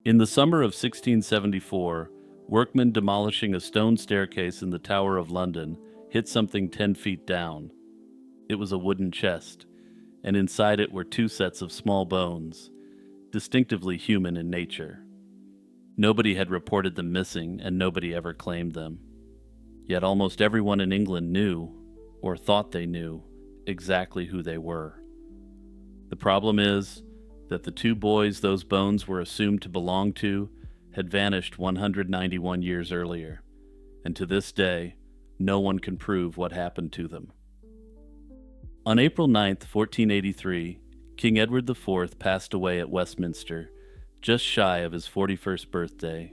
In the summer of 1674, workmen demolishing a stone staircase in the Tower of London hit something 10 feet down. It was a wooden chest, and inside it were two sets of small bones, distinctively human in nature. Nobody had reported them missing, and nobody ever claimed them. Yet almost everyone in England knew, or thought they knew, exactly who they were. The problem is that the two boys those bones were assumed to belong to had vanished 191 years earlier, and to this day, no one can prove what happened to them. On April 9, 1483, King Edward IV passed away at Westminster, just shy of his 41st birthday.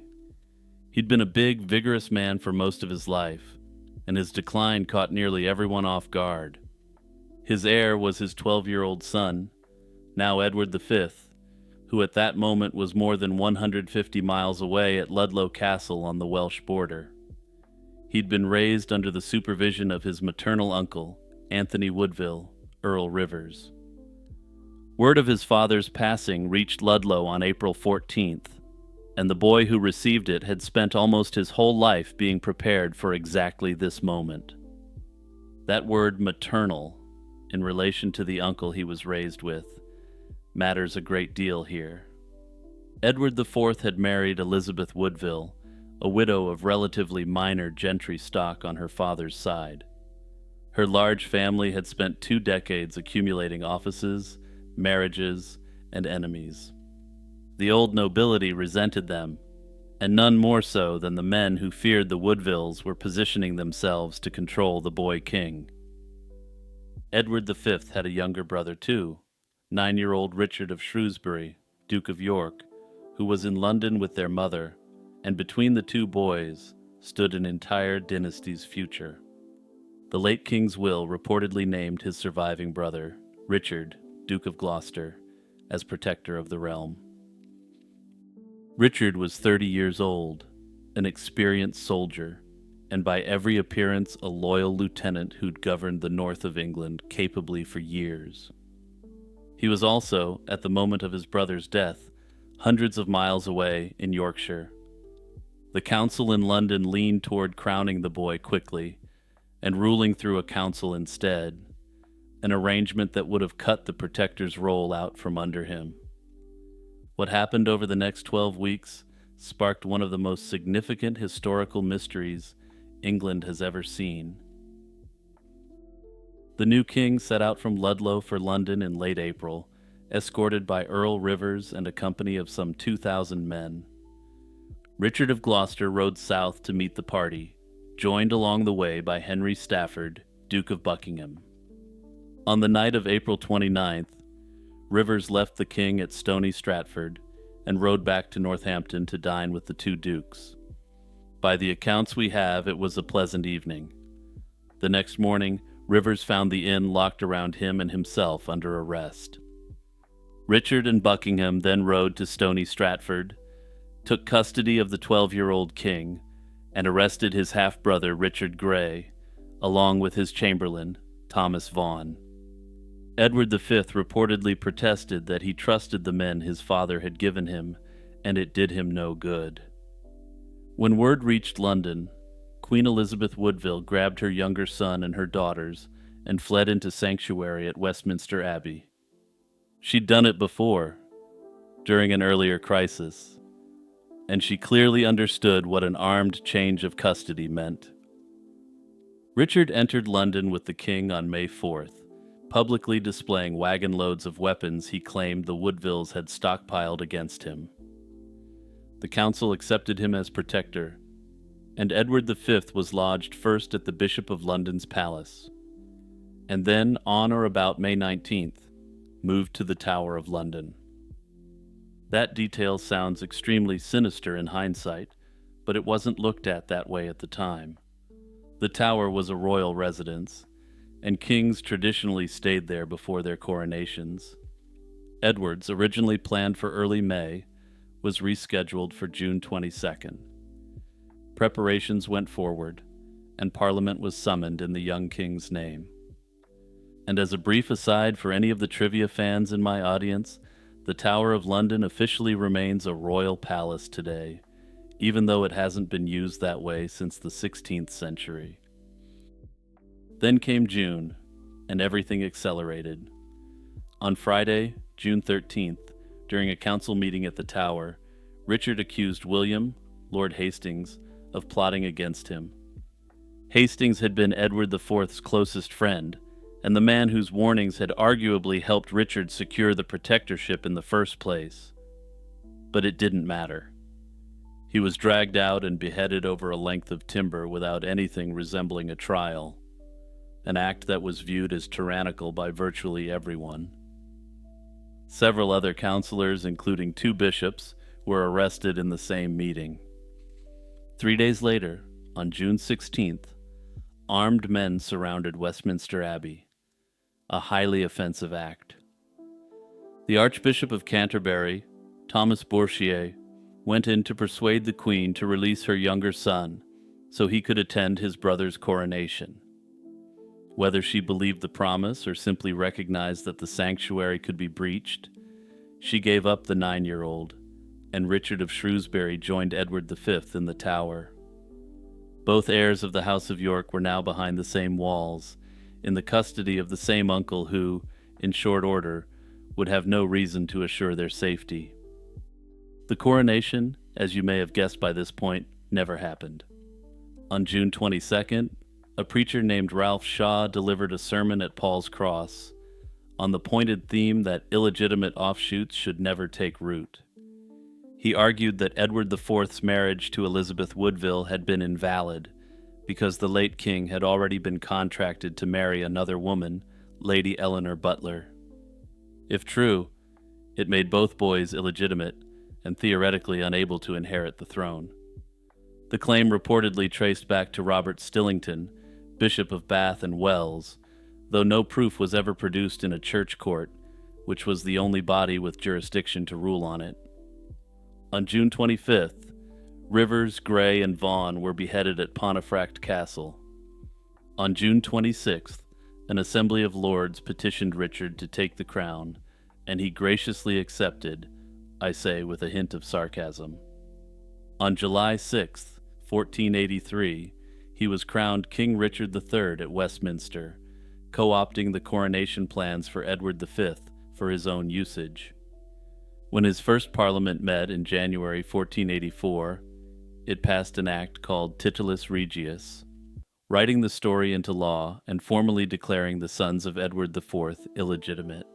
He'd been a big, vigorous man for most of his life, and his decline caught nearly everyone off guard. His heir was his 12-year-old son, now Edward V, who at that moment was more than 150 miles away at Ludlow Castle on the Welsh border. He'd been raised under the supervision of his maternal uncle, Anthony Woodville, Earl Rivers. Word of his father's passing reached Ludlow on April 14th, and the boy who received it had spent almost his whole life being prepared for exactly this moment. That word maternal, in relation to the uncle he was raised with, matters a great deal here. Edward IV had married Elizabeth Woodville, a widow of relatively minor gentry stock on her father's side. Her large family had spent 2 decades accumulating offices, marriages, and enemies. The old nobility resented them, and none more so than the men who feared the Woodvilles were positioning themselves to control the boy king. Edward V had a younger brother too, 9-year-old Richard of Shrewsbury, Duke of York, who was in London with their mother, and between the two boys stood an entire dynasty's future. The late king's will reportedly named his surviving brother, Richard, Duke of Gloucester, as protector of the realm. Richard was 30 years old, an experienced soldier, and by every appearance a loyal lieutenant who'd governed the north of England capably for years. He was also, at the moment of his brother's death, hundreds of miles away in Yorkshire. The council in London leaned toward crowning the boy quickly, and ruling through a council instead, an arrangement that would have cut the protector's role out from under him. What happened over the next 12 weeks sparked one of the most significant historical mysteries England has ever seen. The new king set out from Ludlow for London in late April, escorted by Earl Rivers and a company of some 2,000 men. Richard of Gloucester rode south to meet the party, joined along the way by Henry Stafford, Duke of Buckingham. On the night of April 29th, Rivers left the king at Stony Stratford and rode back to Northampton to dine with the two dukes. By the accounts we have, it was a pleasant evening. The next morning, Rivers found the inn locked around him and himself under arrest. Richard and Buckingham then rode to Stony Stratford, took custody of the 12-year-old king, and arrested his half-brother Richard Grey, along with his chamberlain, Thomas Vaughan. Edward V reportedly protested that he trusted the men his father had given him, and it did him no good. When word reached London, Queen Elizabeth Woodville grabbed her younger son and her daughters and fled into sanctuary at Westminster Abbey. She'd done it before, during an earlier crisis, and she clearly understood what an armed change of custody meant. Richard entered London with the king on May 4th, publicly displaying wagon loads of weapons he claimed the Woodvilles had stockpiled against him. The council accepted him as protector, and Edward V was lodged first at the Bishop of London's palace, and then, on or about May 19th, moved to the Tower of London. That detail sounds extremely sinister in hindsight, but it wasn't looked at that way at the time. The Tower was a royal residence, and kings traditionally stayed there before their coronations. Edward's, originally planned for early May, was rescheduled for June 22nd. Preparations went forward, and Parliament was summoned in the young king's name. And as a brief aside for any of the trivia fans in my audience, The Tower of London officially remains a royal palace today, even though it hasn't been used that way since the 16th century. Then came June, and everything accelerated. On Friday, June 13th, during a council meeting at the Tower, Richard accused William, Lord Hastings, of plotting against him. Hastings had been Edward IV's closest friend, and the man whose warnings had arguably helped Richard secure the protectorship in the first place. But it didn't matter. He was dragged out and beheaded over a length of timber without anything resembling a trial, an act that was viewed as tyrannical by virtually everyone. Several other councillors, including 2 bishops, were arrested in the same meeting. 3 days later, on June 16th, armed men surrounded Westminster Abbey, a highly offensive act. The Archbishop of Canterbury, Thomas Bourchier, went in to persuade the Queen to release her younger son so he could attend his brother's coronation. Whether she believed the promise or simply recognized that the sanctuary could be breached, she gave up the 9-year-old, and Richard of Shrewsbury joined Edward V in the Tower. Both heirs of the House of York were now behind the same walls, in the custody of the same uncle who, in short order, would have no reason to assure their safety. The coronation, as you may have guessed by this point, never happened. On June 22nd, a preacher named Ralph Shaw delivered a sermon at Paul's Cross on the pointed theme that illegitimate offshoots should never take root. He argued that Edward IV's marriage to Elizabeth Woodville had been invalid because the late king had already been contracted to marry another woman, Lady Eleanor Butler. If true, it made both boys illegitimate and theoretically unable to inherit the throne. The claim reportedly traced back to Robert Stillington, Bishop of Bath and Wells, though no proof was ever produced in a church court, which was the only body with jurisdiction to rule on it. On June 25th, Rivers, Grey, and Vaughan were beheaded at Pontefract Castle. On June 26th, an Assembly of Lords petitioned Richard to take the crown, and he graciously accepted, I say with a hint of sarcasm. On July 6th, 1483, he was crowned King Richard III at Westminster, co-opting the coronation plans for Edward V for his own usage. When his first parliament met in January 1484, it passed an act called Titulus Regius, writing the story into law and formally declaring the sons of Edward IV illegitimate.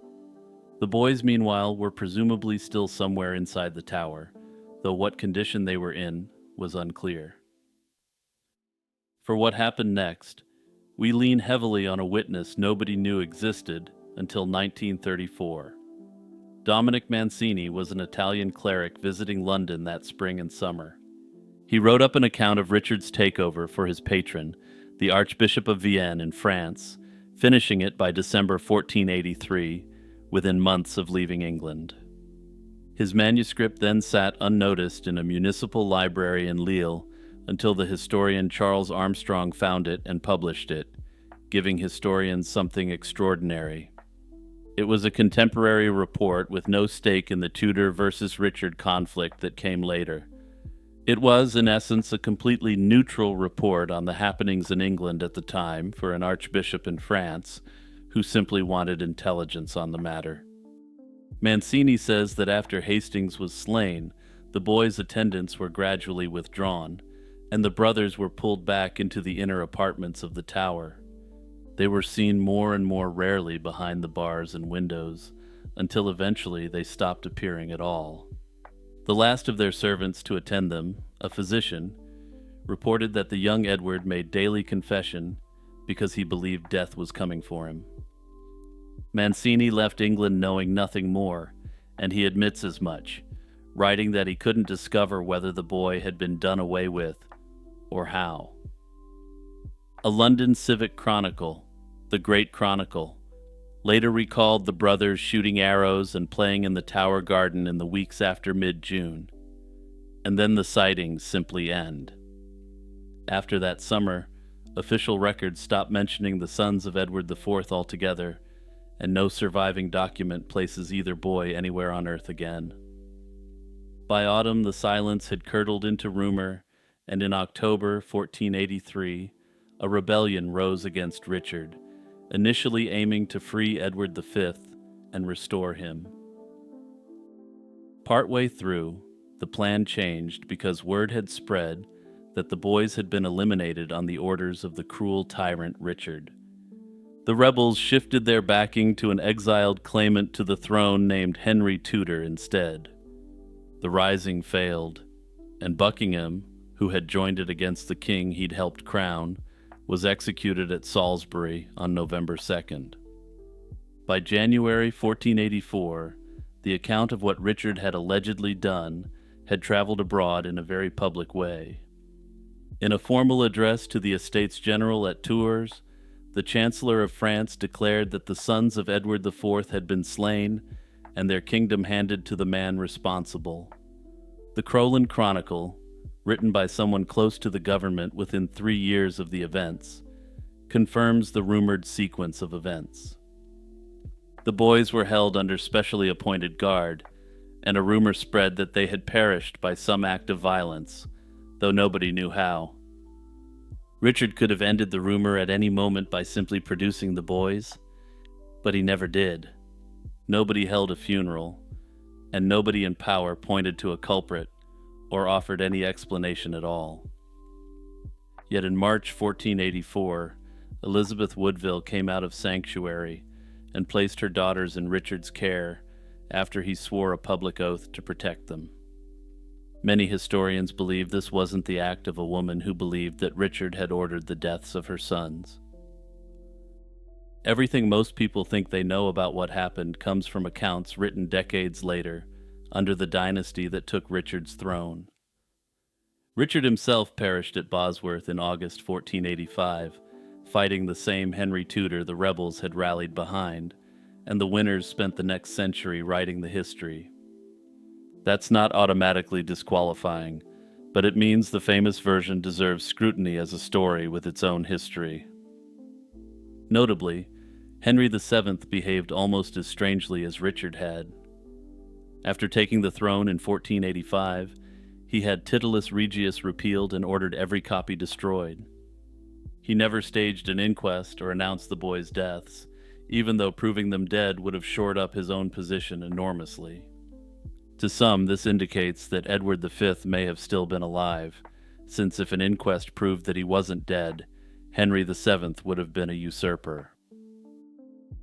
The boys, meanwhile, were presumably still somewhere inside the tower, though what condition they were in was unclear. For what happened next, we lean heavily on a witness nobody knew existed until 1934. Dominic Mancini was an Italian cleric visiting London that spring and summer. He wrote up an account of Richard's takeover for his patron, the Archbishop of Vienne in France, finishing it by December 1483, within months of leaving England. His manuscript then sat unnoticed in a municipal library in Lille until the historian Charles Armstrong found it and published it, giving historians something extraordinary. It was a contemporary report with no stake in the Tudor versus Richard conflict that came later. It was, in essence, a completely neutral report on the happenings in England at the time for an archbishop in France who simply wanted intelligence on the matter. Mancini says that after Hastings was slain, the boys' attendants were gradually withdrawn, and the brothers were pulled back into the inner apartments of the tower. They were seen more and more rarely behind the bars and windows, until eventually they stopped appearing at all. The last of their servants to attend them, a physician, reported that the young Edward made daily confession because he believed death was coming for him. Mancini left England knowing nothing more, and he admits as much, writing that he couldn't discover whether the boy had been done away with, or how. A London Civic Chronicle, the Great Chronicle, later recalled the brothers shooting arrows and playing in the Tower Garden in the weeks after mid-June, and then the sightings simply end. After that summer, official records stopped mentioning the sons of Edward IV altogether, and no surviving document places either boy anywhere on Earth again. By autumn, the silence had curdled into rumor, and in October 1483, a rebellion rose against Richard, initially aiming to free Edward V and restore him. Partway through, the plan changed because word had spread that the boys had been eliminated on the orders of the cruel tyrant Richard. The rebels shifted their backing to an exiled claimant to the throne named Henry Tudor instead. The rising failed, and Buckingham, who had joined it against the king he'd helped crown, was executed at Salisbury on November 2nd. By January 1484, the account of what Richard had allegedly done had traveled abroad in a very public way. In a formal address to the Estates General at Tours, the Chancellor of France declared that the sons of Edward IV had been slain and their kingdom handed to the man responsible. The Crowland Chronicle, written by someone close to the government within 3 years of the events, confirms the rumored sequence of events. The boys were held under specially appointed guard, and a rumor spread that they had perished by some act of violence, though nobody knew how. Richard could have ended the rumor at any moment by simply producing the boys, but he never did. Nobody held a funeral, and nobody in power pointed to a culprit or offered any explanation at all. Yet in March 1484, Elizabeth Woodville came out of sanctuary and placed her daughters in Richard's care after he swore a public oath to protect them. Many historians believe this wasn't the act of a woman who believed that Richard had ordered the deaths of her sons. Everything most people think they know about what happened comes from accounts written decades later, under the dynasty that took Richard's throne. Richard himself perished at Bosworth in August 1485, fighting the same Henry Tudor the rebels had rallied behind, and the winners spent the next century writing the history. That's not automatically disqualifying, but it means the famous version deserves scrutiny as a story with its own history. Notably, Henry VII behaved almost as strangely as Richard had. After taking the throne in 1485, he had Titulus Regius repealed and ordered every copy destroyed. He never staged an inquest or announced the boys' deaths, even though proving them dead would have shored up his own position enormously. To some, this indicates that Edward V may have still been alive, since if an inquest proved that he wasn't dead, Henry VII would have been a usurper.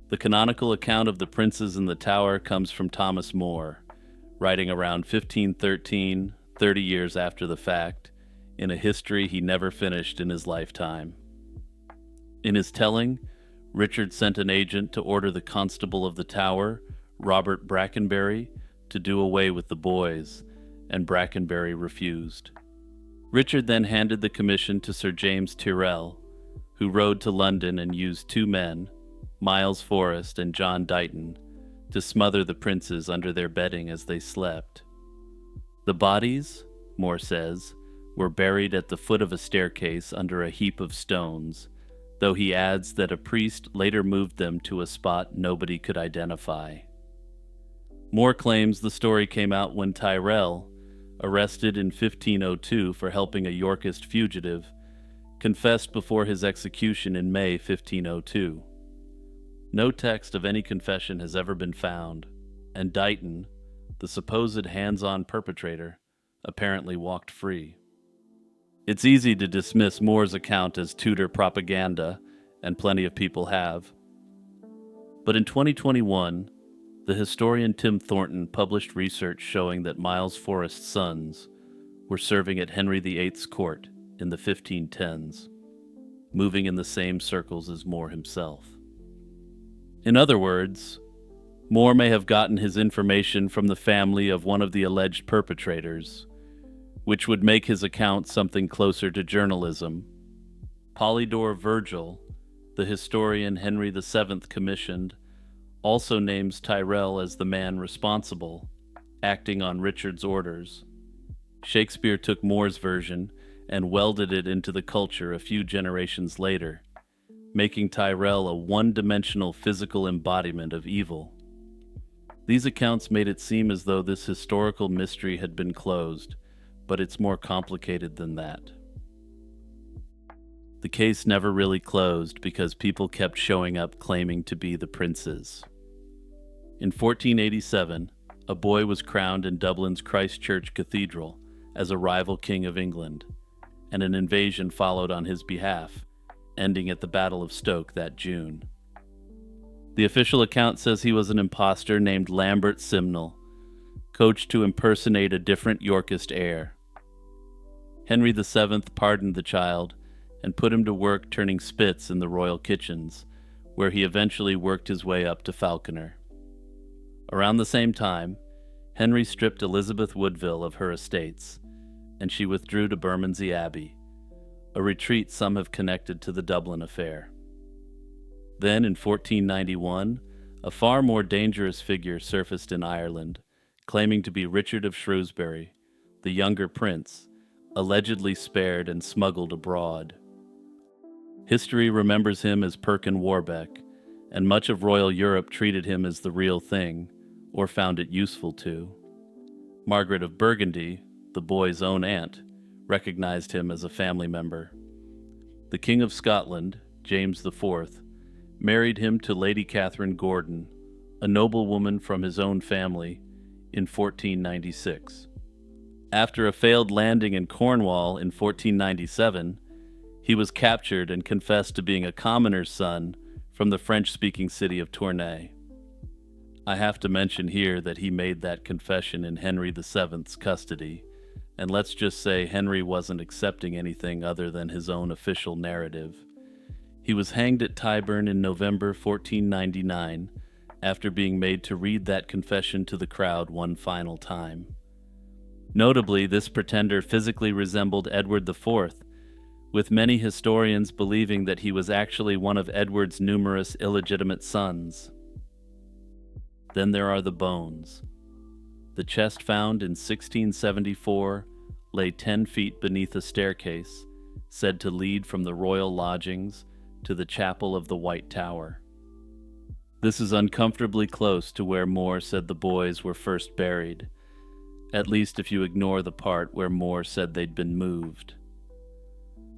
The canonical account of the princes in the tower comes from Thomas More, writing around 1513, 30 years after the fact, in a history he never finished in his lifetime. In his telling, Richard sent an agent to order the constable of the tower, Robert Brackenbury, to do away with the boys, and Brackenbury refused. Richard then handed the commission to Sir James Tyrrell, who rode to London and used 2 men, Miles Forrest and John Dighton, to smother the princes under their bedding as they slept. The bodies, More says, were buried at the foot of a staircase under a heap of stones, though he adds that a priest later moved them to a spot nobody could identify. More claims the story came out when Tyrrell, arrested in 1502 for helping a Yorkist fugitive, confessed before his execution in May 1502. No text of any confession has ever been found, and Dighton, the supposed hands-on perpetrator, apparently walked free. It's easy to dismiss Moore's account as Tudor propaganda, and plenty of people have. But in 2021, the historian Tim Thornton published research showing that Miles Forrest's sons were serving at Henry VIII's court in the 1510s, moving in the same circles as More himself. In other words, More may have gotten his information from the family of one of the alleged perpetrators, which would make his account something closer to journalism. Polydore Virgil, the historian Henry VII commissioned, also names Tyrrell as the man responsible, acting on Richard's orders. Shakespeare took Moore's version and welded it into the culture a few generations later, making Tyrell a one-dimensional physical embodiment of evil. These accounts made it seem as though this historical mystery had been closed, but it's more complicated than that. The case never really closed because people kept showing up claiming to be the princes. In 1487, a boy was crowned in Dublin's Christ Church Cathedral as a rival king of England, and an invasion followed on his behalf, ending at the Battle of Stoke that June. The official account says he was an impostor named Lambert Simnel, coached to impersonate a different Yorkist heir. Henry VII pardoned the child and put him to work turning spits in the royal kitchens, where he eventually worked his way up to falconer. Around the same time, Henry stripped Elizabeth Woodville of her estates, and she withdrew to Bermondsey Abbey, a retreat some have connected to the Dublin affair. Then, in 1491, a far more dangerous figure surfaced in Ireland, claiming to be Richard of Shrewsbury, the younger prince, allegedly spared and smuggled abroad. History remembers him as Perkin Warbeck, and much of royal Europe treated him as the real thing, or found it useful to. Margaret of Burgundy, the boy's own aunt, recognized him as a family member. The King of Scotland, James IV, married him to Lady Catherine Gordon, a noblewoman from his own family, in 1496. After a failed landing in Cornwall in 1497, he was captured and confessed to being a commoner's son from the French-speaking city of Tournai. I have to mention here that he made that confession in Henry VII's custody, and let's just say Henry wasn't accepting anything other than his own official narrative. He was hanged at Tyburn in November 1499 after being made to read that confession to the crowd one final time. Notably, this pretender physically resembled Edward IV, with many historians believing that he was actually one of Edward's numerous illegitimate sons. Then there are the bones. The chest found in 1674 lay 10 feet beneath a staircase, said to lead from the royal lodgings to the chapel of the White Tower. This is uncomfortably close to where Moore said the boys were first buried, at least if you ignore the part where Moore said they'd been moved.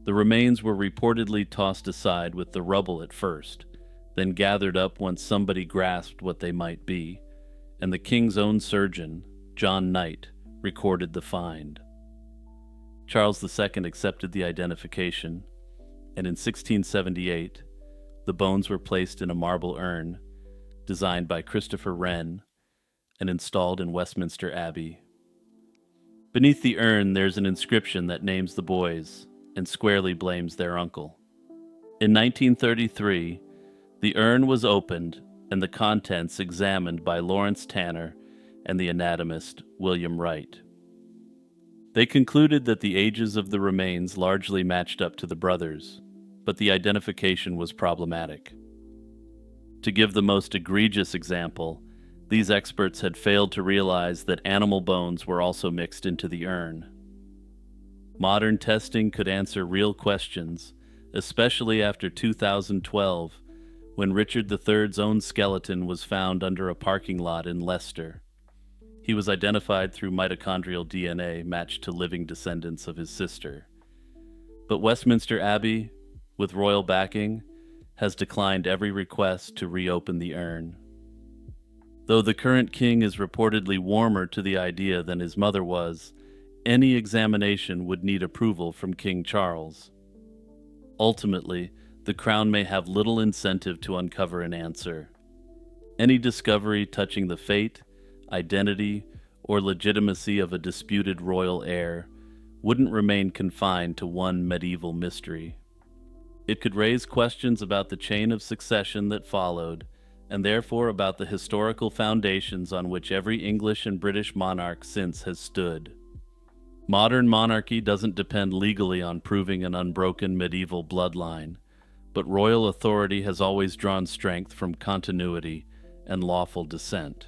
The remains were reportedly tossed aside with the rubble at first, then gathered up once somebody grasped what they might be, and the king's own surgeon, John Knight, recorded the find. Charles II accepted the identification, and in 1678, the bones were placed in a marble urn, designed by Christopher Wren, and installed in Westminster Abbey. Beneath the urn, there's an inscription that names the boys and squarely blames their uncle. In 1933, the urn was opened and the contents examined by Lawrence Tanner and the anatomist William Wright. They concluded that the ages of the remains largely matched up to the brothers, but the identification was problematic. To give the most egregious example, these experts had failed to realize that animal bones were also mixed into the urn. Modern testing could answer real questions, especially after 2012, when Richard III's own skeleton was found under a parking lot in Leicester. He was identified through mitochondrial DNA matched to living descendants of his sister. But Westminster Abbey, with royal backing, has declined every request to reopen the urn. Though the current king is reportedly warmer to the idea than his mother was, any examination would need approval from King Charles. Ultimately, the crown may have little incentive to uncover an answer. Any discovery touching the fate, identity, or legitimacy of a disputed royal heir wouldn't remain confined to one medieval mystery. It could raise questions about the chain of succession that followed, and therefore about the historical foundations on which every English and British monarch since has stood. Modern monarchy doesn't depend legally on proving an unbroken medieval bloodline, but royal authority has always drawn strength from continuity and lawful descent.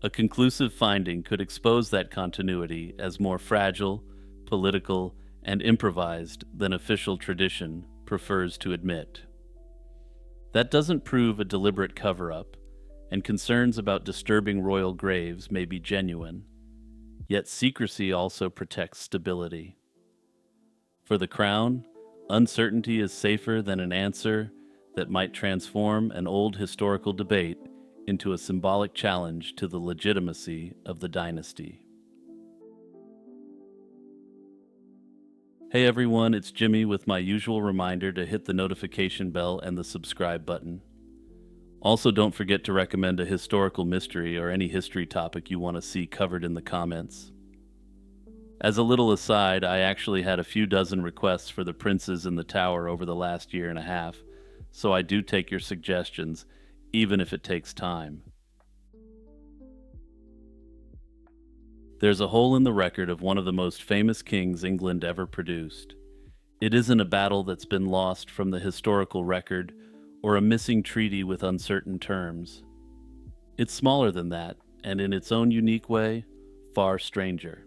A conclusive finding could expose that continuity as more fragile, political, and improvised than official tradition prefers to admit. That doesn't prove a deliberate cover-up, and concerns about disturbing royal graves may be genuine, yet secrecy also protects stability. For the Crown, uncertainty is safer than an answer that might transform an old historical debate into a symbolic challenge to the legitimacy of the dynasty. Hey everyone, it's Jimmy with my usual reminder to hit the notification bell and the subscribe button. Also, don't forget to recommend a historical mystery or any history topic you want to see covered in the comments. As a little aside, I actually had a few dozen requests for the princes in the tower over the last year and a half, so I do take your suggestions, even if it takes time. There's a hole in the record of one of the most famous kings England ever produced. It isn't a battle that's been lost from the historical record or a missing treaty with uncertain terms. It's smaller than that, and in its own unique way, far stranger.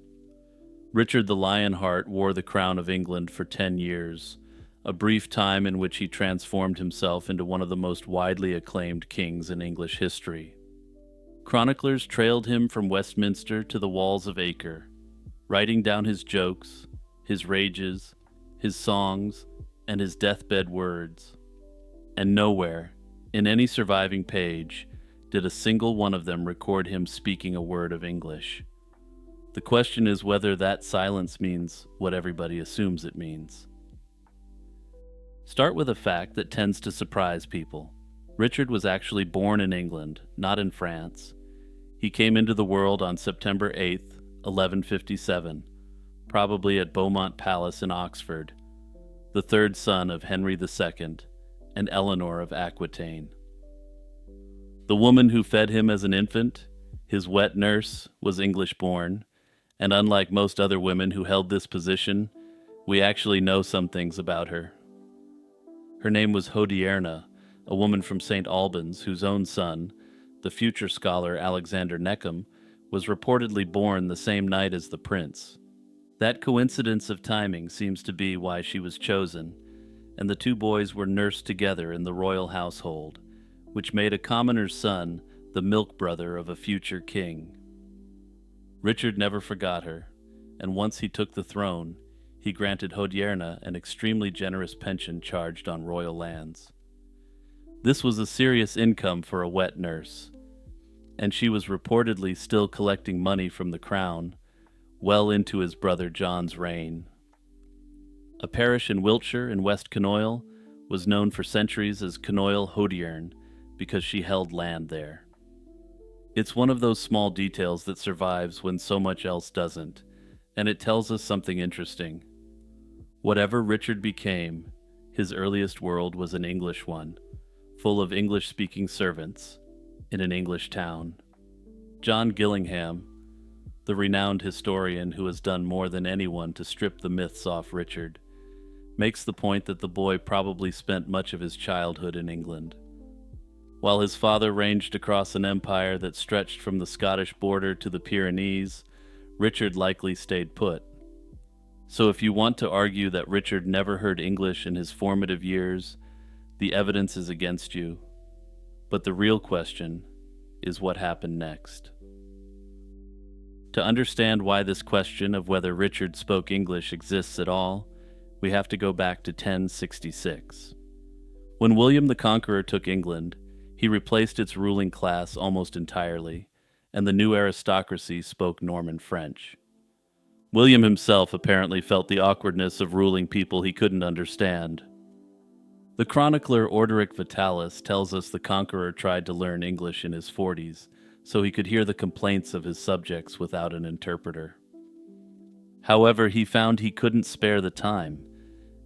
Richard the Lionheart wore the crown of England for 10 years, a brief time in which he transformed himself into one of the most widely acclaimed kings in English history. Chroniclers trailed him from Westminster to the walls of Acre, writing down his jokes, his rages, his songs, and his deathbed words. And nowhere, in any surviving page, did a single one of them record him speaking a word of English. The question is whether that silence means what everybody assumes it means. Start with a fact that tends to surprise people. Richard was actually born in England, not in France. He came into the world on September 8th, 1157, probably at Beaumont Palace in Oxford, the third son of Henry II and Eleanor of Aquitaine. The woman who fed him as an infant, his wet nurse, was English-born, and unlike most other women who held this position, we actually know some things about her. Her name was Hodierna, a woman from St. Albans whose own son, the future scholar Alexander Neckham, was reportedly born the same night as the prince. That coincidence of timing seems to be why she was chosen, and the two boys were nursed together in the royal household, which made a commoner's son the milk brother of a future king. Richard never forgot her, and once he took the throne, he granted Hodierna an extremely generous pension charged on royal lands. This was a serious income for a wet nurse, and she was reportedly still collecting money from the crown well into his brother John's reign. A parish in Wiltshire in West Connaught was known for centuries as Connaught Hodiern because she held land there. It's one of those small details that survives when so much else doesn't, and it tells us something interesting. Whatever Richard became, his earliest world was an English one, full of English-speaking servants, in an English town. John Gillingham, the renowned historian who has done more than anyone to strip the myths off Richard, makes the point that the boy probably spent much of his childhood in England. While his father ranged across an empire that stretched from the Scottish border to the Pyrenees, Richard likely stayed put. So if you want to argue that Richard never heard English in his formative years, the evidence is against you. But the real question is what happened next. To understand why this question of whether Richard spoke English exists at all, we have to go back to 1066. When William the Conqueror took England, he replaced its ruling class almost entirely, and the new aristocracy spoke Norman French. William himself apparently felt the awkwardness of ruling people he couldn't understand. The chronicler Orderic Vitalis tells us the conqueror tried to learn English in his 40s, so he could hear the complaints of his subjects without an interpreter. However, he found he couldn't spare the time,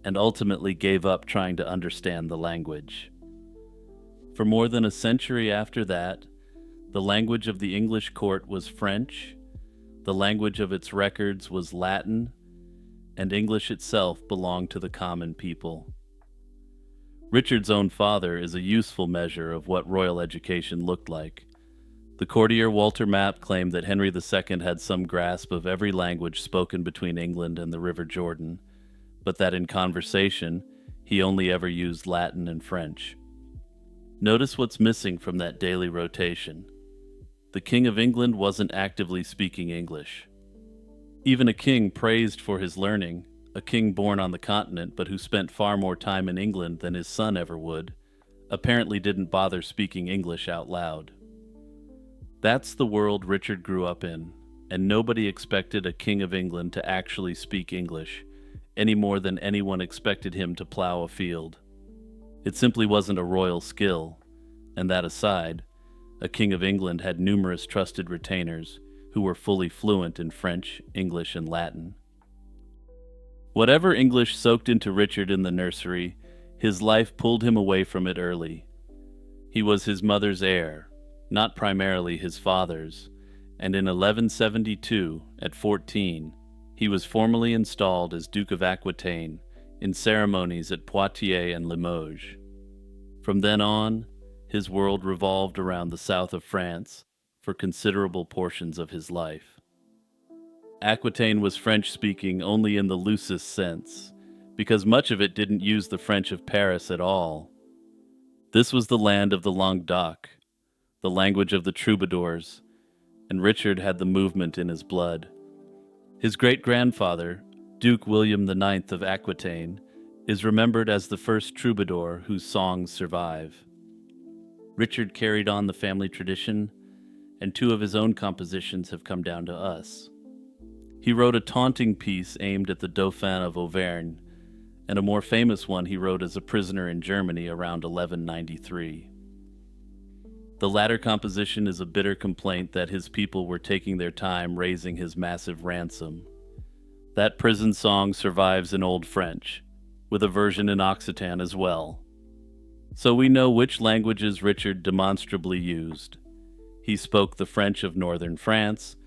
and ultimately gave up trying to understand the language. For more than a century after that, the language of the English court was French, the language of its records was Latin, and English itself belonged to the common people. Richard's own father is a useful measure of what royal education looked like. The courtier Walter Map claimed that Henry II had some grasp of every language spoken between England and the River Jordan, but that in conversation, he only ever used Latin and French. Notice what's missing from that daily rotation. The King of England wasn't actively speaking English. Even a king praised for his learning, a king born on the continent but who spent far more time in England than his son ever would, apparently didn't bother speaking English out loud. That's the world Richard grew up in, and nobody expected a King of England to actually speak English, any more than anyone expected him to plow a field. It simply wasn't a royal skill, and that aside, a King of England had numerous trusted retainers who were fully fluent in French, English, and Latin. Whatever English soaked into Richard in the nursery, his life pulled him away from it early. He was his mother's heir, not primarily his father's, and in 1172, at 14, he was formally installed as Duke of Aquitaine in ceremonies at Poitiers and Limoges. From then on, his world revolved around the south of France for considerable portions of his life. Aquitaine was French-speaking only in the loosest sense, because much of it didn't use the French of Paris at all. This was the land of the Languedoc, the language of the troubadours, and Richard had the movement in his blood. His great-grandfather, Duke William IX of Aquitaine, is remembered as the first troubadour whose songs survive. Richard carried on the family tradition, and two of his own compositions have come down to us. He wrote a taunting piece aimed at the Dauphin of Auvergne, and a more famous one he wrote as a prisoner in Germany around 1193. The latter composition is a bitter complaint that his people were taking their time raising his massive ransom. That prison song survives in Old French, with a version in Occitan as well. So we know which languages Richard demonstrably used. He spoke the French of northern France,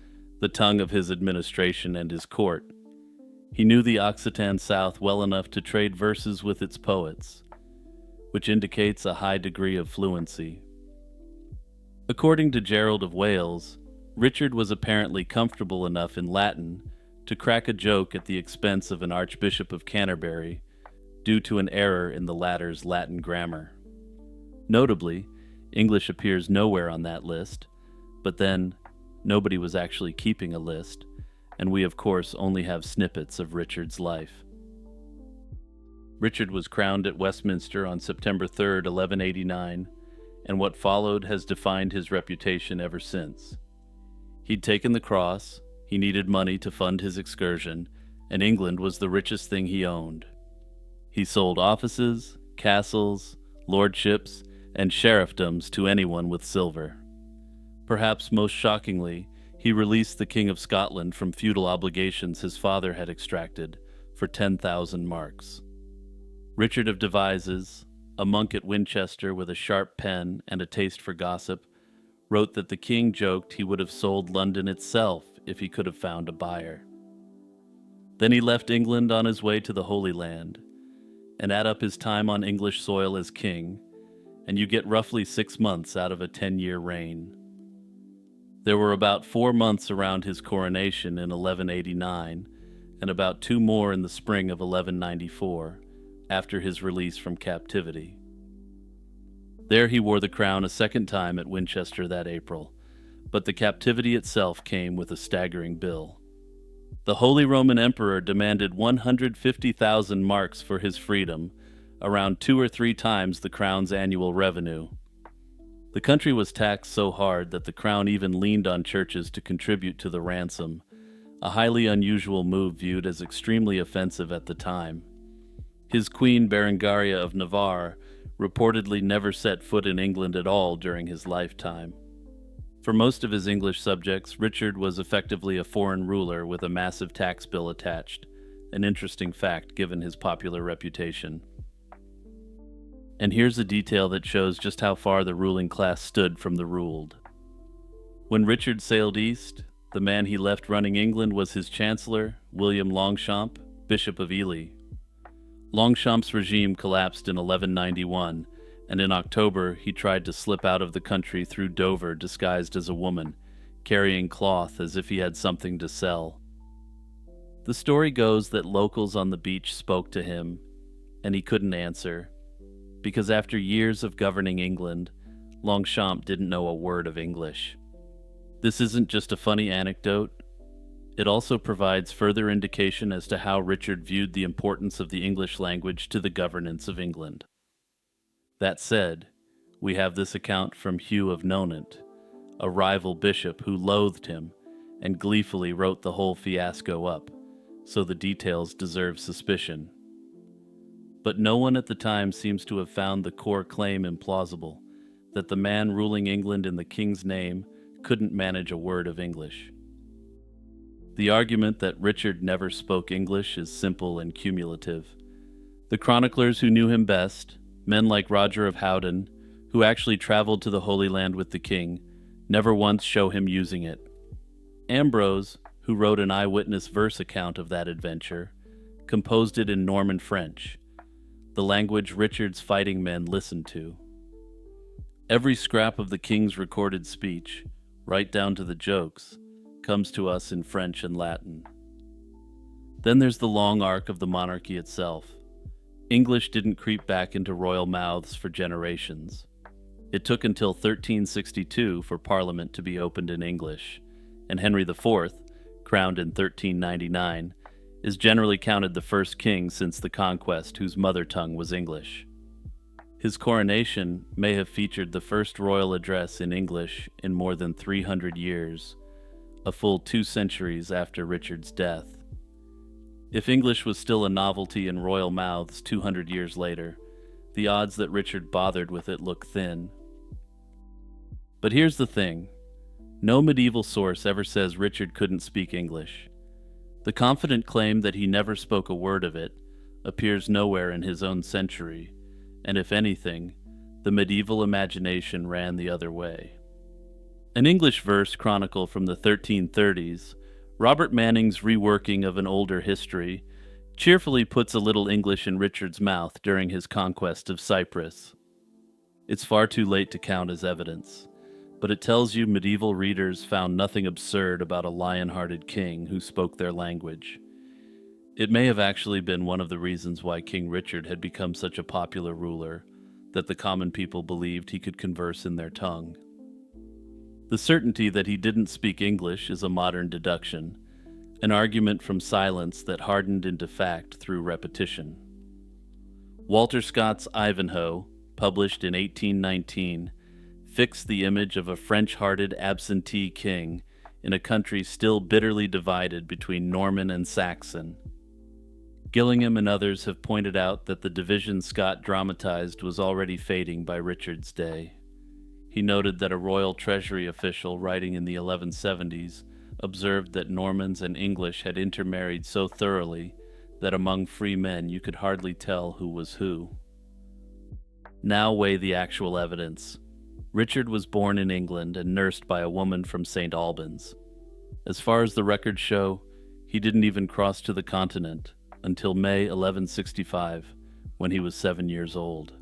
the tongue of his administration and his court. He knew the Occitan South well enough to trade verses with its poets, which indicates a high degree of fluency. According to Gerald of Wales, Richard was apparently comfortable enough in Latin to crack a joke at the expense of an Archbishop of Canterbury due to an error in the latter's Latin grammar. Notably, English appears nowhere on that list, but then nobody was actually keeping a list, and we of course only have snippets of Richard's life. Richard was crowned at Westminster on September 3rd, 1189, and what followed has defined his reputation ever since. He'd taken the cross, he needed money to fund his excursion, and England was the richest thing he owned. He sold offices, castles, lordships, and sheriffdoms to anyone with silver. Perhaps most shockingly, he released the King of Scotland from feudal obligations his father had extracted for 10,000 marks. Richard of Devizes, a monk at Winchester with a sharp pen and a taste for gossip, wrote that the king joked he would have sold London itself if he could have found a buyer. Then he left England on his way to the Holy Land, and add up his time on English soil as king, and you get roughly 6 months out of a 10-year reign. There were about 4 months around his coronation in 1189, and about 2 more in the spring of 1194, after his release from captivity. There he wore the crown a second time at Winchester that April, but the captivity itself came with a staggering bill. The Holy Roman Emperor demanded 150,000 marks for his freedom, around 2 or 3 times the crown's annual revenue. The country was taxed so hard that the crown even leaned on churches to contribute to the ransom, a highly unusual move viewed as extremely offensive at the time. His queen Berengaria of Navarre reportedly never set foot in England at all during his lifetime. For most of his English subjects, Richard was effectively a foreign ruler with a massive tax bill attached, an interesting fact given his popular reputation. And here's a detail that shows just how far the ruling class stood from the ruled. When Richard sailed east, the man he left running England was his chancellor, William Longchamp, Bishop of Ely. Longchamp's regime collapsed in 1191, and in October he tried to slip out of the country through Dover disguised as a woman, carrying cloth as if he had something to sell. The story goes that locals on the beach spoke to him, and he couldn't answer, because after years of governing England, Longchamp didn't know a word of English. This isn't just a funny anecdote, it also provides further indication as to how Richard viewed the importance of the English language to the governance of England. That said, we have this account from Hugh of Nonant, a rival bishop who loathed him and gleefully wrote the whole fiasco up, so the details deserve suspicion. But no one at the time seems to have found the core claim implausible, that the man ruling England in the king's name couldn't manage a word of English. The argument that Richard never spoke English is simple and cumulative. The chroniclers who knew him best, men like Roger of Howden, who actually traveled to the Holy Land with the king, never once show him using it. Ambrose, who wrote an eyewitness verse account of that adventure, composed it in Norman French, the language Richard's fighting men listened to. Every scrap of the king's recorded speech, right down to the jokes, comes to us in French and Latin. Then there's the long arc of the monarchy itself. English didn't creep back into royal mouths for generations. It took until 1362 for Parliament to be opened in English, and Henry IV, crowned in 1399, is generally counted the first king since the conquest whose mother tongue was English. His coronation may have featured the first royal address in English in more than 300 years, a full 2 centuries after Richard's death. If English was still a novelty in royal mouths 200 years later, the odds that Richard bothered with it look thin. But here's the thing. No medieval source ever says Richard couldn't speak English. The confident claim that he never spoke a word of it appears nowhere in his own century, and if anything, the medieval imagination ran the other way. An English verse chronicle from the 1330s, Robert Manning's reworking of an older history, cheerfully puts a little English in Richard's mouth during his conquest of Cyprus. It's far too late to count as evidence, but it tells you medieval readers found nothing absurd about a lion-hearted king who spoke their language. It may have actually been one of the reasons why King Richard had become such a popular ruler, that the common people believed he could converse in their tongue. The certainty that he didn't speak English is a modern deduction, an argument from silence that hardened into fact through repetition. Walter Scott's Ivanhoe, published in 1819, fixed the image of a French-hearted absentee king in a country still bitterly divided between Norman and Saxon. Gillingham and others have pointed out that the division Scott dramatized was already fading by Richard's day. He noted that a royal treasury official writing in the 1170s observed that Normans and English had intermarried so thoroughly that among free men you could hardly tell who was who. Now weigh the actual evidence. Richard was born in England and nursed by a woman from St. Albans. As far as the records show, he didn't even cross to the continent until May 1165, when he was 7 years old.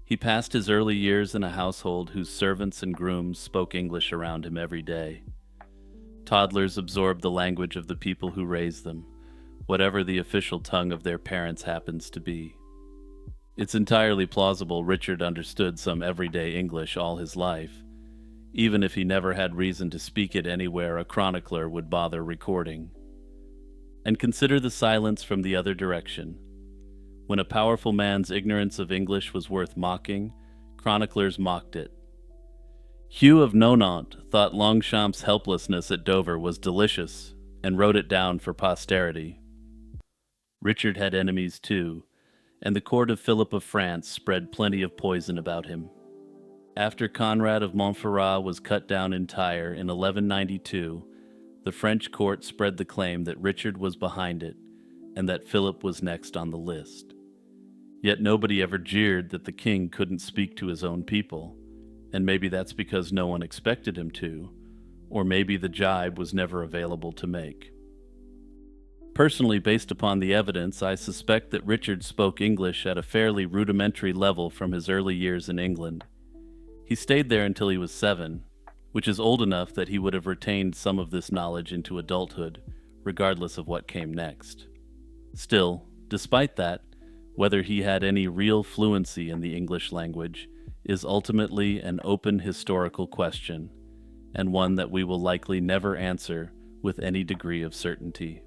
He passed his early years in a household whose servants and grooms spoke English around him every day. Toddlers absorb the language of the people who raise them, whatever the official tongue of their parents happens to be. It's entirely plausible Richard understood some everyday English all his life, even if he never had reason to speak it anywhere a chronicler would bother recording. And consider the silence from the other direction. When a powerful man's ignorance of English was worth mocking, chroniclers mocked it. Hugh of Nonant thought Longchamp's helplessness at Dover was delicious and wrote it down for posterity. Richard had enemies too, and the court of Philip of France spread plenty of poison about him. After Conrad of Montferrat was cut down in Tyre in 1192, the French court spread the claim that Richard was behind it and that Philip was next on the list. Yet nobody ever jeered that the king couldn't speak to his own people, and maybe that's because no one expected him to, or maybe the jibe was never available to make. Personally, based upon the evidence, I suspect that Richard spoke English at a fairly rudimentary level from his early years in England. He stayed there until he was 7, which is old enough that he would have retained some of this knowledge into adulthood, regardless of what came next. Still, despite that, Whether he had any real fluency in the English language is ultimately an open historical question, and one that we will likely never answer with any degree of certainty.